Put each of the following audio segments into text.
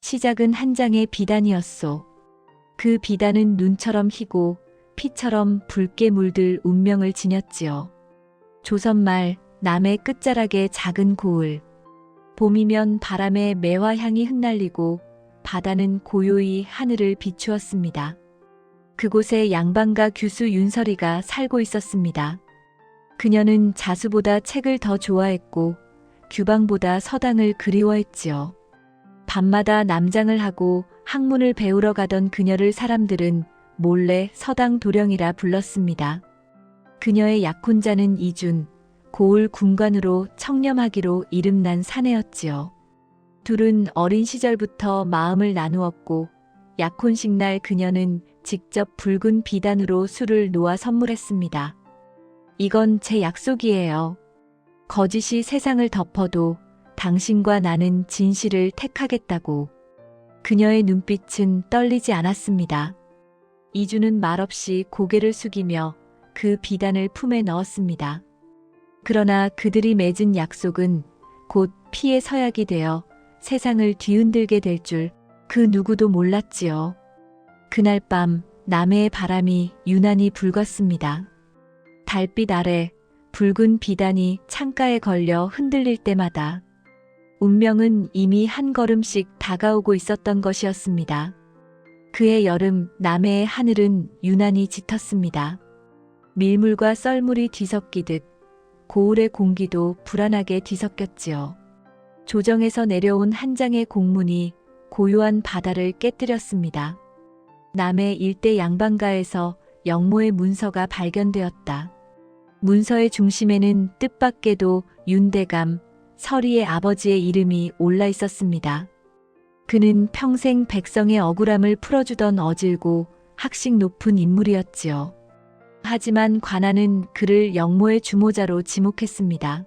시작은 한 장의 비단이었소. 그 비단은 눈처럼 희고 피처럼 붉게 물들 운명을 지녔지요. 조선말 남해 끝자락의 작은 고을. 봄이면 바람에 매화향이 흩날리고 바다는 고요히 하늘을 비추었습니다. 그곳에 양반가 규수 윤설이가 살고 있었습니다. 그녀는 자수보다 책을 더 좋아했고 규방보다 서당을 그리워했지요. 밤마다 남장을 하고 학문을 배우러 가던 그녀를 사람들은 몰래 서당 도령이라 불렀습니다. 그녀의 약혼자는 이준, 고을 군관으로 청렴하기로 이름난 사내였지요. 둘은 어린 시절부터 마음을 나누었고 약혼식 날 그녀는 직접 붉은 비단으로 술을 놓아 선물했습니다. 이건 제 약속이에요. 거짓이 세상을 덮어도 당신과 나는 진실을 택하겠다고. 그녀의 눈빛은 떨리지 않았습니다. 이주는 말없이 고개를 숙이며 그 비단을 품에 넣었습니다. 그러나 그들이 맺은 약속은 곧 피의 서약이 되어 세상을 뒤흔들게 될 줄 그 누구도 몰랐지요. 그날 밤 남해의 바람이 유난히 붉었습니다. 달빛 아래 붉은 비단이 창가에 걸려 흔들릴 때마다 운명은 이미 한 걸음씩 다가오고 있었던 것이었습니다. 그해 여름 남해의 하늘은 유난히 짙었습니다. 밀물과 썰물이 뒤섞이듯 고을의 공기도 불안하게 뒤섞였지요. 조정에서 내려온 한 장의 공문이 고요한 바다를 깨뜨렸습니다. 남해 일대 양반가에서 영모의 문서가 발견되었다. 문서의 중심에는 뜻밖에도 윤대감, 설이의 아버지의 이름이 올라 있었습니다. 그는 평생 백성의 억울함을 풀어주던 어질고 학식 높은 인물이었지요. 하지만 관아는 그를 영모의 주모자로 지목했습니다.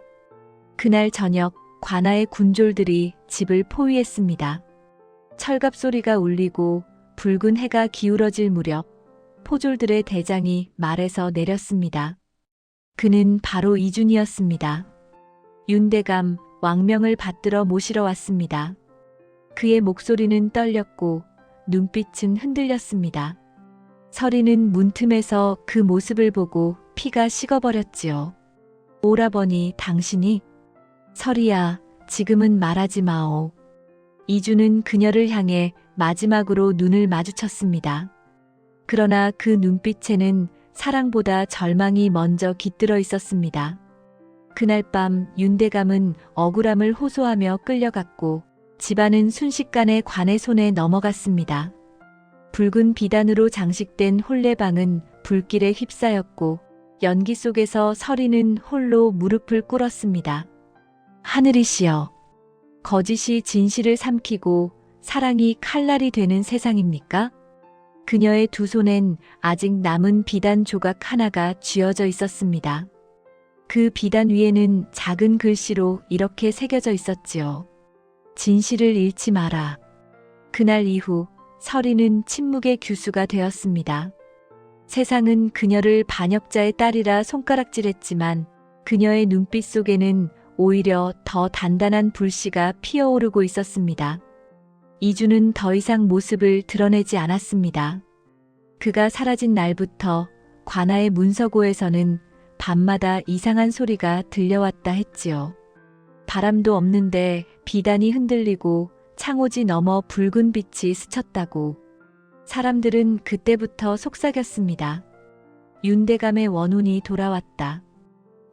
그날 저녁 관아의 군졸들이 집을 포위했습니다. 철갑 소리가 울리고 붉은 해가 기울어질 무렵 포졸들의 대장이 말에서 내렸습니다. 그는 바로 이준이었습니다. 윤대감 왕명을 받들어 모시러 왔습니다. 그의 목소리는 떨렸고 눈빛은 흔들렸습니다. 설이는 문틈에서 그 모습을 보고 피가 식어버렸지요. 오라버니, 당신이? 설이야, 지금은 말하지 마오. 이주는 그녀를 향해 마지막으로 눈을 마주쳤습니다. 그러나 그 눈빛에는 사랑보다 절망이 먼저 깃들어 있었습니다. 그날 밤 윤대감은 억울함을 호소하며 끌려갔고 집안은 순식간에 관의 손에 넘어갔습니다. 붉은 비단으로 장식된 혼례방은 불길에 휩싸였고 연기 속에서 설이는 홀로 무릎을 꿇었습니다. 하늘이시여, 거짓이 진실을 삼키고 사랑이 칼날이 되는 세상입니까? 그녀의 두 손엔 아직 남은 비단 조각 하나가 쥐어져 있었습니다. 그 비단 위에는 작은 글씨로 이렇게 새겨져 있었지요. 진실을 잃지 마라. 그날 이후 설이는 침묵의 규수가 되었습니다. 세상은 그녀를 반역자의 딸이라 손가락질했지만 그녀의 눈빛 속에는 오히려 더 단단한 불씨가 피어오르고 있었습니다. 이주는 더 이상 모습을 드러내지 않았습니다. 그가 사라진 날부터 관아의 문서고에서는 밤마다 이상한 소리가 들려왔다 했지요. 바람도 없는데 비단이 흔들리고 창호지 너머 붉은 빛이 스쳤다고. 사람들은 그때부터 속삭였습니다. 윤대감의 원혼이 돌아왔다.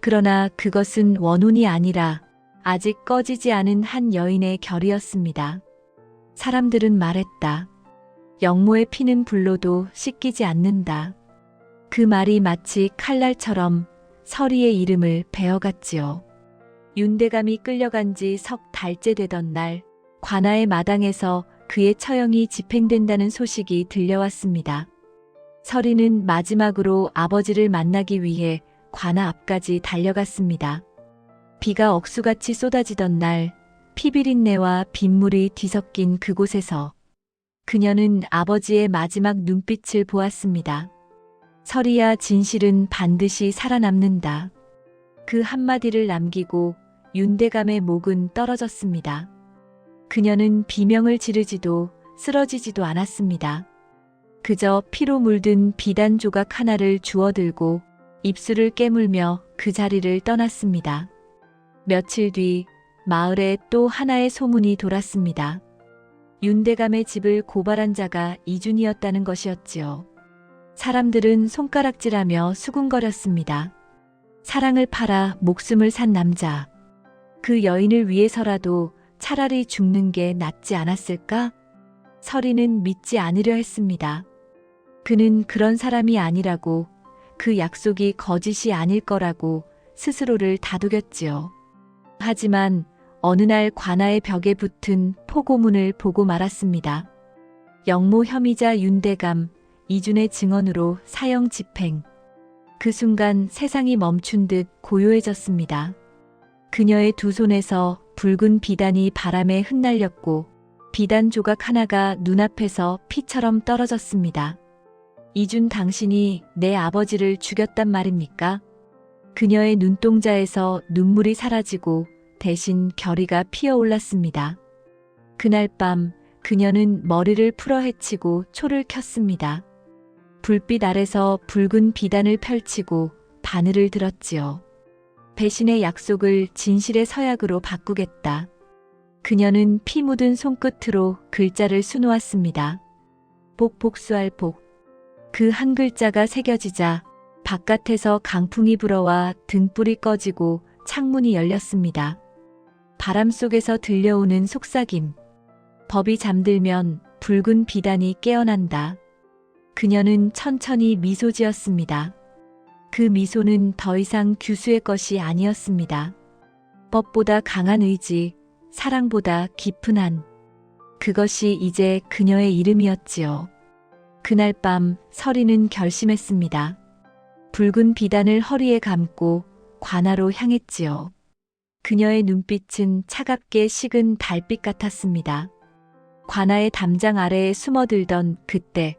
그러나 그것은 원혼이 아니라 아직 꺼지지 않은 한 여인의 결이었습니다. 사람들은 말했다. 영모의 피는 불로도 씻기지 않는다. 그 말이 마치 칼날처럼 설이의 이름을 베어갔지요. 윤대감이 끌려간 지 석 달째 되던 날 관아의 마당에서 그의 처형이 집행된다는 소식이 들려왔습니다. 설이는 마지막으로 아버지를 만나기 위해 관아 앞까지 달려갔습니다. 비가 억수같이 쏟아지던 날 피비린내와 빗물이 뒤섞인 그곳에서 그녀는 아버지의 마지막 눈빛을 보았습니다. 설이야, 진실은 반드시 살아남는다. 그 한마디를 남기고 윤대감의 목은 떨어졌습니다. 그녀는 비명을 지르지도 쓰러지지도 않았습니다. 그저 피로 물든 비단 조각 하나를 주워들고 입술을 깨물며 그 자리를 떠났습니다. 며칠 뒤 마을에 또 하나의 소문이 돌았습니다. 윤대감의 집을 고발한 자가 이준이었다는 것이었지요. 사람들은 손가락질하며 수군거렸습니다. 사랑을 팔아 목숨을 산 남자. 그 여인을 위해서라도 차라리 죽는 게 낫지 않았을까? 서리는 믿지 않으려 했습니다. 그는 그런 사람이 아니라고, 그 약속이 거짓이 아닐 거라고 스스로를 다독였지요. 하지만 어느 날 관아의 벽에 붙은 포고문을 보고 말았습니다. 영모 혐의자 윤대감, 이준의 증언으로 사형 집행. 그 순간 세상이 멈춘 듯 고요해졌습니다. 그녀의 두 손에서 붉은 비단이 바람에 흩날렸고 비단 조각 하나가 눈앞에서 피처럼 떨어졌습니다. 이준, 당신이 내 아버지를 죽였단 말입니까? 그녀의 눈동자에서 눈물이 사라지고 대신 결의가 피어올랐습니다. 그날 밤 그녀는 머리를 풀어헤치고 초를 켰습니다. 불빛 아래서 붉은 비단을 펼치고 바늘을 들었지요. 배신의 약속을 진실의 서약으로 바꾸겠다. 그녀는 피 묻은 손끝으로 글자를 수놓았습니다. 복수할 복. 그 한 글자가 새겨지자 바깥에서 강풍이 불어와 등불이 꺼지고 창문이 열렸습니다. 바람 속에서 들려오는 속삭임. 법이 잠들면 붉은 비단이 깨어난다. 그녀는 천천히 미소 지었습니다. 그 미소는 더 이상 규수의 것이 아니었습니다. 법보다 강한 의지, 사랑보다 깊은 한. 그것이 이제 그녀의 이름이었지요. 그날 밤 서리는 결심했습니다. 붉은 비단을 허리에 감고 관아로 향했지요. 그녀의 눈빛은 차갑게 식은 달빛 같았습니다. 관아의 담장 아래에 숨어들던 그때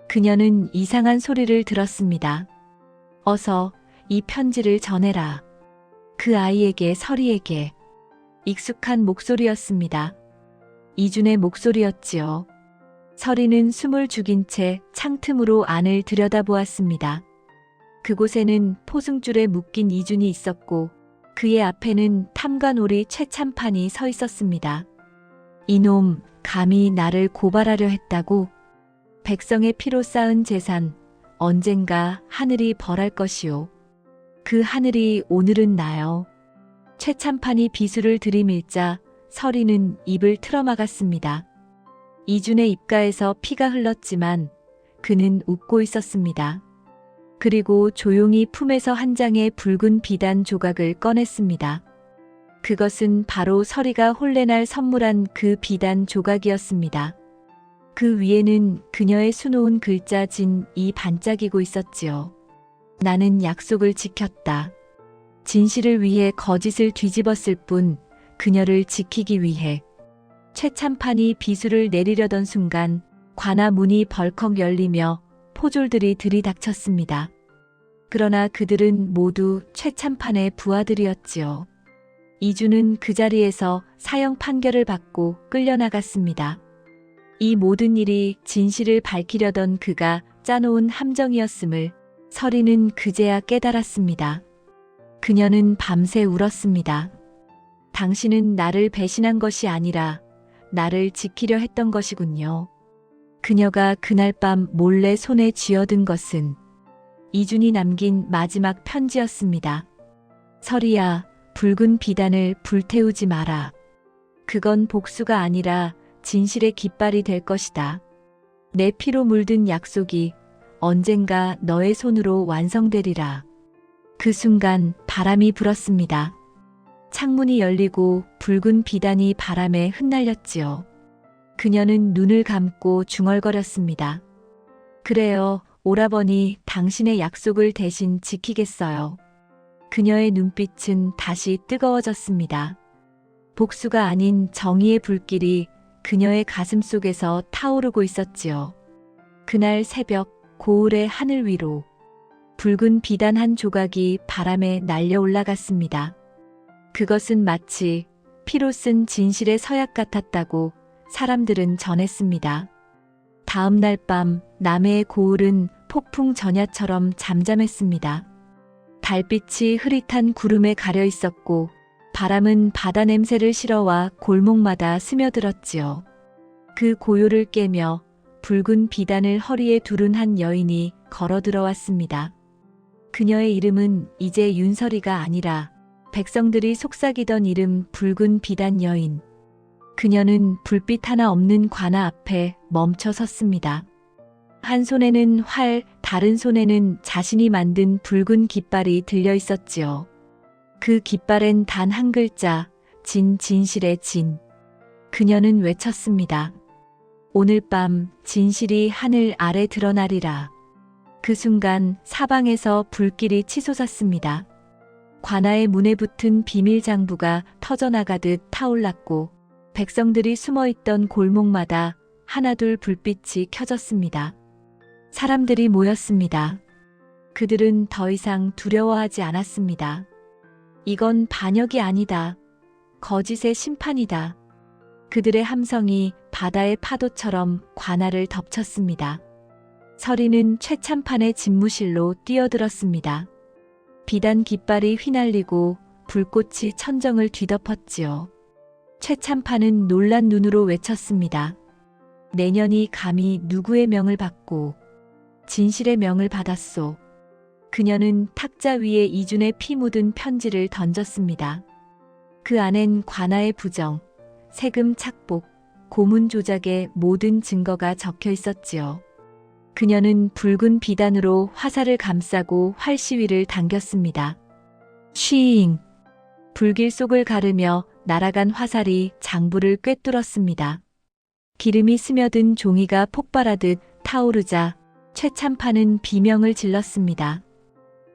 그녀는 이상한 소리를 들었습니다. 어서 이 편지를 전해라. 그 아이에게, 서리에게. 익숙한 목소리였습니다. 이준의 목소리였지요. 서리는 숨을 죽인 채 창틈으로 안을 들여다보았습니다. 그곳에는 포승줄에 묶인 이준이 있었고 그의 앞에는 탐관오리 최참판이 서 있었습니다. 이놈, 감히 나를 고발하려 했다고? 백성의 피로 쌓은 재산, 언젠가 하늘이 벌할 것이오. 그 하늘이 오늘은 나요. 최참판이 비수를 들이밀자 서리는 입을 틀어막았습니다. 이준의 입가에서 피가 흘렀지만 그는 웃고 있었습니다. 그리고 조용히 품에서 한 장의 붉은 비단 조각을 꺼냈습니다. 그것은 바로 서리가 혼례날 선물한 그 비단 조각이었습니다. 그 위에는 그녀의 수놓은 글자 진이 반짝이고 있었지요. 나는 약속을 지켰다. 진실을 위해 거짓을 뒤집었을 뿐 그녀를 지키기 위해. 최참판이 비수를 내리려던 순간 관아 문이 벌컥 열리며 포졸들이 들이닥쳤습니다. 그러나 그들은 모두 최참판의 부하들이었지요. 이준은 그 자리에서 사형 판결을 받고 끌려나갔습니다. 이 모든 일이 진실을 밝히려던 그가 짜놓은 함정이었음을 서리는 그제야 깨달았습니다. 그녀는 밤새 울었습니다. 당신은 나를 배신한 것이 아니라 나를 지키려 했던 것이군요. 그녀가 그날 밤 몰래 손에 쥐어든 것은 이준이 남긴 마지막 편지였습니다. 서리야, 붉은 비단을 불태우지 마라. 그건 복수가 아니라 진실의 깃발이 될 것이다. 내 피로 물든 약속이 언젠가 너의 손으로 완성되리라. 그 순간 바람이 불었습니다. 창문이 열리고 붉은 비단이 바람에 흩날렸지요. 그녀는 눈을 감고 중얼거렸습니다. 그래요, 오라버니, 당신의 약속을 대신 지키겠어요. 그녀의 눈빛은 다시 뜨거워졌습니다. 복수가 아닌 정의의 불길이 그녀의 가슴 속에서 타오르고 있었지요. 그날 새벽 고을의 하늘 위로 붉은 비단 한 조각이 바람에 날려 올라갔습니다. 그것은 마치 피로 쓴 진실의 서약 같았다고 사람들은 전했습니다. 다음 날 밤 남해의 고을은 폭풍 전야처럼 잠잠했습니다. 달빛이 흐릿한 구름에 가려 있었고 바람은 바다 냄새를 실어와 골목마다 스며들었지요. 그 고요를 깨며 붉은 비단을 허리에 두른 한 여인이 걸어 들어왔습니다. 그녀의 이름은 이제 윤설이가 아니라 백성들이 속삭이던 이름 붉은 비단 여인. 그녀는 불빛 하나 없는 관아 앞에 멈춰 섰습니다. 한 손에는 활, 다른 손에는 자신이 만든 붉은 깃발이 들려 있었지요. 그 깃발엔 단 한 글자, 진실의 진. 그녀는 외쳤습니다. 오늘 밤 진실이 하늘 아래 드러나리라. 그 순간 사방에서 불길이 치솟았습니다. 관아의 문에 붙은 비밀 장부가 터져나가듯 타올랐고 백성들이 숨어있던 골목마다 하나둘 불빛이 켜졌습니다. 사람들이 모였습니다. 그들은 더 이상 두려워하지 않았습니다. 이건 반역이 아니다. 거짓의 심판이다. 그들의 함성이 바다의 파도처럼 관아를 덮쳤습니다. 설이는 최참판의 집무실로 뛰어들었습니다. 비단 깃발이 휘날리고 불꽃이 천정을 뒤덮었지요. 최참판은 놀란 눈으로 외쳤습니다. 내년이 감히 누구의 명을 받고 진실의 명을 받았소. 그녀는 탁자 위에 이준의 피 묻은 편지를 던졌습니다. 그 안엔 관아의 부정, 세금 착복, 고문 조작의 모든 증거가 적혀 있었지요. 그녀는 붉은 비단으로 화살을 감싸고 활시위를 당겼습니다. 쉬잉! 불길 속을 가르며 날아간 화살이 장부를 꿰뚫었습니다. 기름이 스며든 종이가 폭발하듯 타오르자 최참판은 비명을 질렀습니다.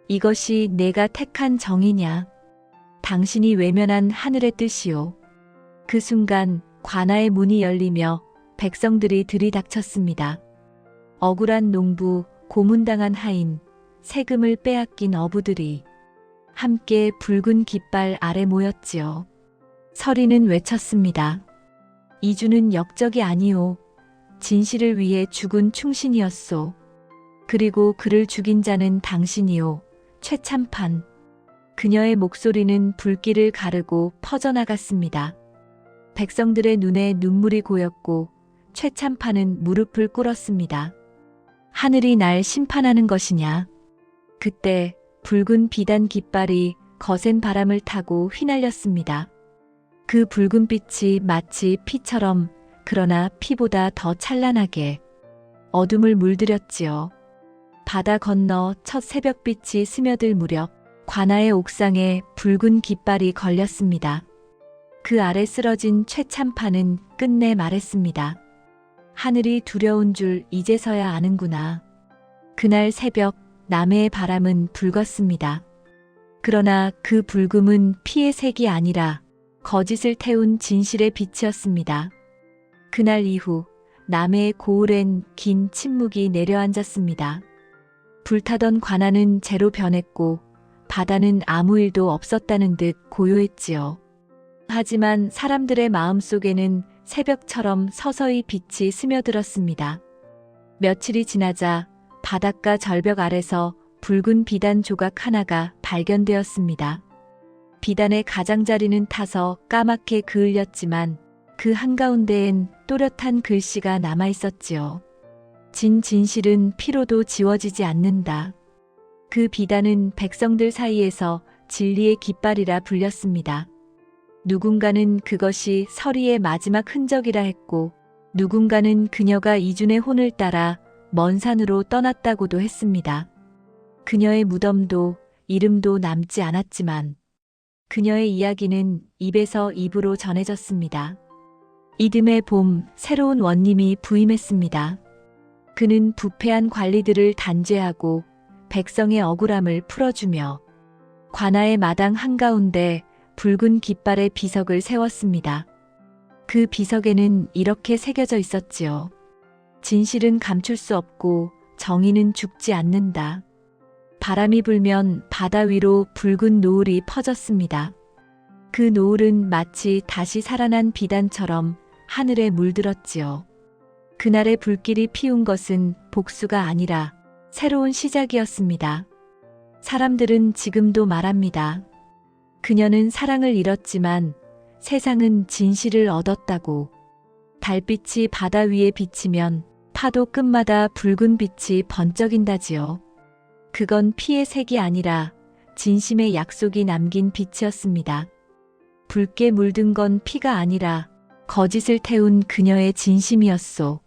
이것이 내가 택한 정이냐? 당신이 외면한 하늘의 뜻이요. 그 순간 관아의 문이 열리며 백성들이 들이닥쳤습니다. 억울한 농부, 고문당한 하인, 세금을 빼앗긴 어부들이 함께 붉은 깃발 아래 모였지요. 설이는 외쳤습니다. 이주는 역적이 아니오. 진실을 위해 죽은 충신이었소. 그리고 그를 죽인 자는 당신이오. 최참판. 그녀의 목소리는 불길을 가르고 퍼져나갔습니다. 백성들의 눈에 눈물이 고였고 최참판은 무릎을 꿇었습니다. 하늘이 날 심판하는 것이냐? 그때 붉은 비단 깃발이 거센 바람을 타고 휘날렸습니다. 그 붉은 빛이 마치 피처럼, 그러나 피보다 더 찬란하게 어둠을 물들였지요. 바다 건너 첫 새벽빛이 스며들 무렵 관아의 옥상에 붉은 깃발이 걸렸습니다. 그 아래 쓰러진 최참판은 끝내 말했습니다. 하늘이 두려운 줄 이제서야 아는구나. 그날 새벽 남해의 바람은 붉었습니다. 그러나 그 붉음은 피의 색이 아니라 거짓을 태운 진실의 빛이었습니다. 그날 이후 남해의 고을엔 긴 침묵이 내려앉았습니다. 불타던 관아는 재로 변했고 바다는 아무 일도 없었다는 듯 고요했지요. 하지만 사람들의 마음속에는 새벽처럼 서서히 빛이 스며들었습니다. 며칠이 지나자 바닷가 절벽 아래서 붉은 비단 조각 하나가 발견되었습니다. 비단의 가장자리는 타서 까맣게 그을렸지만 그 한가운데엔 또렷한 글씨가 남아 있었지요. 진실은 피로도 지워지지 않는다. 그 비단은 백성들 사이에서 진리의 깃발이라 불렸습니다. 누군가는 그것이 설이의 마지막 흔적이라 했고 누군가는 그녀가 이준의 혼을 따라 먼 산으로 떠났다고도 했습니다. 그녀의 무덤도 이름도 남지 않았지만 그녀의 이야기는 입에서 입으로 전해졌습니다. 이듬해 봄 새로운 원님이 부임했습니다. 그는 부패한 관리들을 단죄하고 백성의 억울함을 풀어주며 관아의 마당 한가운데 붉은 깃발의 비석을 세웠습니다. 그 비석에는 이렇게 새겨져 있었지요. 진실은 감출 수 없고 정의는 죽지 않는다. 바람이 불면 바다 위로 붉은 노을이 퍼졌습니다. 그 노을은 마치 다시 살아난 비단처럼 하늘에 물들었지요. 그날의 불길이 피운 것은 복수가 아니라 새로운 시작이었습니다. 사람들은 지금도 말합니다. 그녀는 사랑을 잃었지만 세상은 진실을 얻었다고. 달빛이 바다 위에 비치면 파도 끝마다 붉은 빛이 번쩍인다지요. 그건 피의 색이 아니라 진심의 약속이 남긴 빛이었습니다. 붉게 물든 건 피가 아니라 거짓을 태운 그녀의 진심이었소.